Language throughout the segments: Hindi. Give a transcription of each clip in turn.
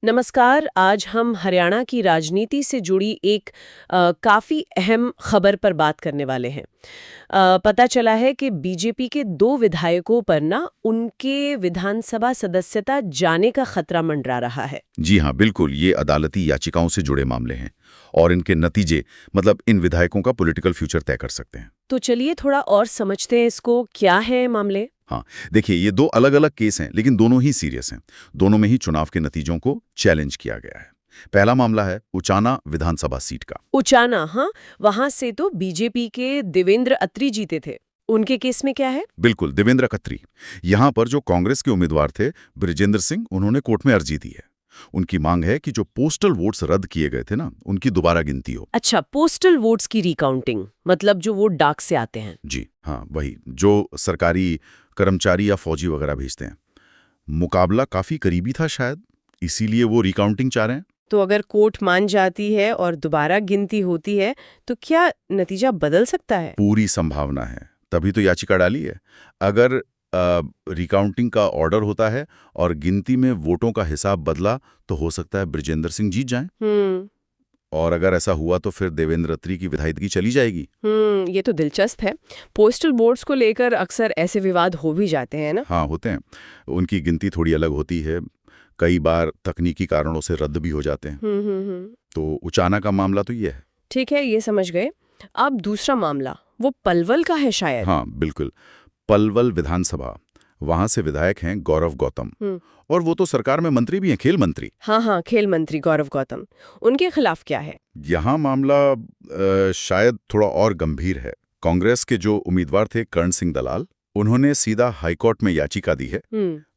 नमस्कार। आज हम हरियाणा की राजनीति से जुड़ी एक काफ़ी अहम खबर पर बात करने वाले हैं। पता चला है कि बीजेपी के दो विधायकों पर ना उनके विधानसभा सदस्यता जाने का खतरा मंडरा रहा है। जी हाँ, बिल्कुल, ये अदालती याचिकाओं से जुड़े मामले हैं और इनके नतीजे मतलब इन विधायकों का पॉलिटिकल फ्यूचर तय कर सकते हैं। तो चलिए थोड़ा और समझते हैं इसको, क्या है मामले। हाँ, देखिए ये दो अलग-अलग केस हैं, लेकिन दोनों ही सीरियस हैं। दोनों में ही चुनाव के नतीजों को चैलेंज किया गया है। पहला मामला है उचाना विधानसभा सीट का। उचाना, हाँ, वहां से तो बीजेपी के देवेंद्र अत्री जीते थे। उनके केस में क्या है? बिल्कुल, देवेंद्र खत्री। यहाँ पर जो कांग्रेस के उम्मीदवार थे, बृजेंद्र सिंह, उन्होंने कोर्ट में अर्जी दी है। उनकी मांग है कि जो पोस्टल वोट्स रद्द किए गए थे ना, उनकी दोबारा गिनती हो। अच्छा, पोस्टल वोट्स की रिकाउंटिंग, मतलब जो वोट डाक से आते हैं। जी हाँ, वही जो सरकारी कर्मचारी या फौजी वगैरह भेजते हैं। मुकाबला काफी करीबी था शायद, इसीलिए वो रिकाउंटिंग चाह रहे हैं। तो अगर कोर्ट मान जाती है और दोबारा गिनती होती है तो क्या नतीजा बदल सकता है? पूरी संभावना है, तभी तो याचिका डाली है। अगर रिकाउंटिंग का ऑर्डर होता है और गिनती में वोटों का हिसाब बदला तो हो सकता है बृजेंद्र सिंह जीत जाएं। हम्म। और अगर ऐसा हुआ तो फिर देवेंद्र अत्री की विधायिकी चली जाएगी। ये तो दिलचस्प है। पोस्टल वोट्स को लेकर अक्सर ऐसे विवाद हो भी जाते हैं ना। हाँ, होते हैं। उनकी गिनती थोड़ी अलग होती है, कई बार तकनीकी कारणों से रद्द भी हो जाते हैं। हम्म। तो उचाना का मामला तो ये है। ठीक है, ये समझ गए। अब दूसरा मामला, वो पलवल का है शायद। हाँ, बिल्कुल। पलवल विधानसभा, वहां से विधायक हैं गौरव गौतम। हम्म। और वो तो सरकार में मंत्री भी हैं, खेल मंत्री। हाँ हाँ, खेल मंत्री गौरव गौतम। उनके खिलाफ क्या है? यहाँ मामला शायद थोड़ा और गंभीर है। कांग्रेस के जो उम्मीदवार थे कर्ण सिंह दलाल, उन्होंने सीधा हाईकोर्ट में याचिका दी है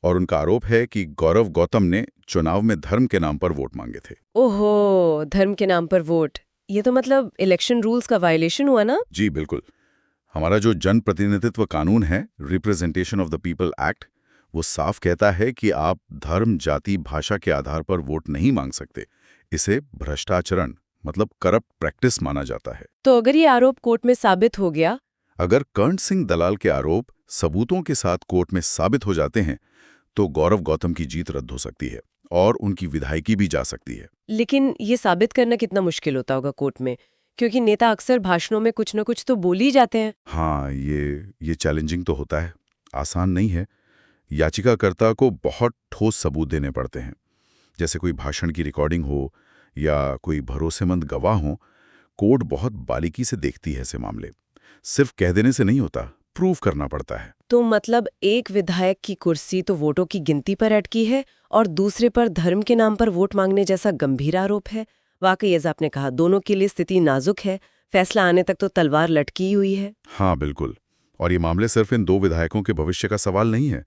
और उनका आरोप है कि गौरव गौतम ने चुनाव में धर्म के नाम पर वोट मांगे थे। ओहो, धर्म के नाम पर वोट, ये तो मतलब इलेक्शन रूल्स का वायलेशन हुआ ना। जी बिल्कुल। हमारा जो जन प्रतिनिधित्व कानून है, representation of the people act, वो साफ कहता है कि आप धर्म, जाति, भाषा के आधार पर वोट नहीं मांग सकते। इसे भ्रष्टाचरण मतलब करप्ट प्रैक्टिस माना जाता है। तो अगर ये आरोप कोर्ट में साबित हो गया? अगर कर्ण सिंह दलाल के आरोप सबूतों के साथ कोर्ट में साबित हो जाते हैं तो गौरव गौतम की जीत रद्द हो सकती है और उनकी विधायकी भी जा सकती है। लेकिन ये साबित करना कितना मुश्किल होता होगा कोर्ट में, क्योंकि नेता अक्सर भाषणों में कुछ न कुछ तो बोल ही जाते हैं। हाँ, ये चैलेंजिंग तो होता है, आसान नहीं है। याचिकाकर्ता को बहुत ठोस सबूत देने पड़ते हैं, जैसे कोई भाषण की रिकॉर्डिंग हो या कोई भरोसेमंद गवाह हो। कोर्ट बहुत बारीकी से देखती है ऐसे मामले। सिर्फ कह देने से नहीं होता, प्रूव करना पड़ता है। तो मतलब एक विधायक की कुर्सी तो वोटों की गिनती पर अटकी है और दूसरे पर धर्म के नाम पर वोट मांगने जैसा गंभीर आरोप है। वाकई जैसा आपने कहा, दोनों के लिए स्थिति नाजुक है। फैसला आने तक तो तलवार लटकी हुई है। हाँ बिल्कुल। और ये मामले सिर्फ इन दो विधायकों के भविष्य का सवाल नहीं है,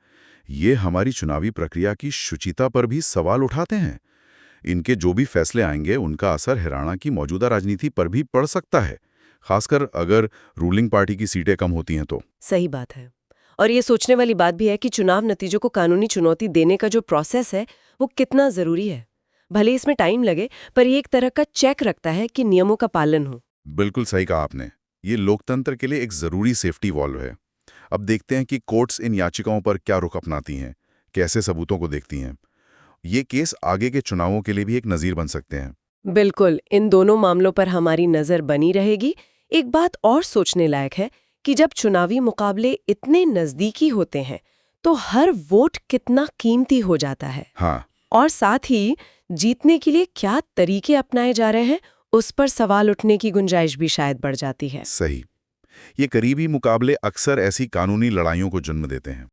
ये हमारी चुनावी प्रक्रिया की शुचिता पर भी सवाल उठाते हैं। इनके जो भी फैसले आएंगे उनका असर हरियाणा की मौजूदा राजनीति पर भी पड़ सकता है, खासकर अगर रूलिंग पार्टी की सीटें कम होती हैं तो। सही बात है। और ये सोचने वाली बात भी है कि चुनाव नतीजों को कानूनी चुनौती देने का जो प्रोसेस है वो कितना जरूरी है। भले इसमें टाइम लगे, पर ये एक तरह का चेक रखता है कि नियमों का पालन हो। बिल्कुल सही कहा आपने। ये लोकतंत्र के लिए एक जरूरी सेफ्टी वॉल्व है। अब देखते हैं कि कोर्ट्स इन याचिकाओं पर क्या रुख अपनाती हैं, कैसे सबूतों को देखती हैं। ये केस आगे के चुनावों के लिए भी एक नजीर बन सकते हैं। बिल्कुल, इन दोनों मामलों पर हमारी नजर बनी रहेगी। एक बात और सोचने लायक है कि जब चुनावी मुकाबले इतने नजदीकी होते हैं तो हर वोट कितना कीमती हो जाता है। हाँ, और साथ ही जीतने के लिए क्या तरीके अपनाए जा रहे हैं, उस पर सवाल उठने की गुंजाइश भी शायद बढ़ जाती है। सही। ये करीबी मुकाबले अक्सर ऐसी कानूनी लड़ाइयों को जन्म देते हैं।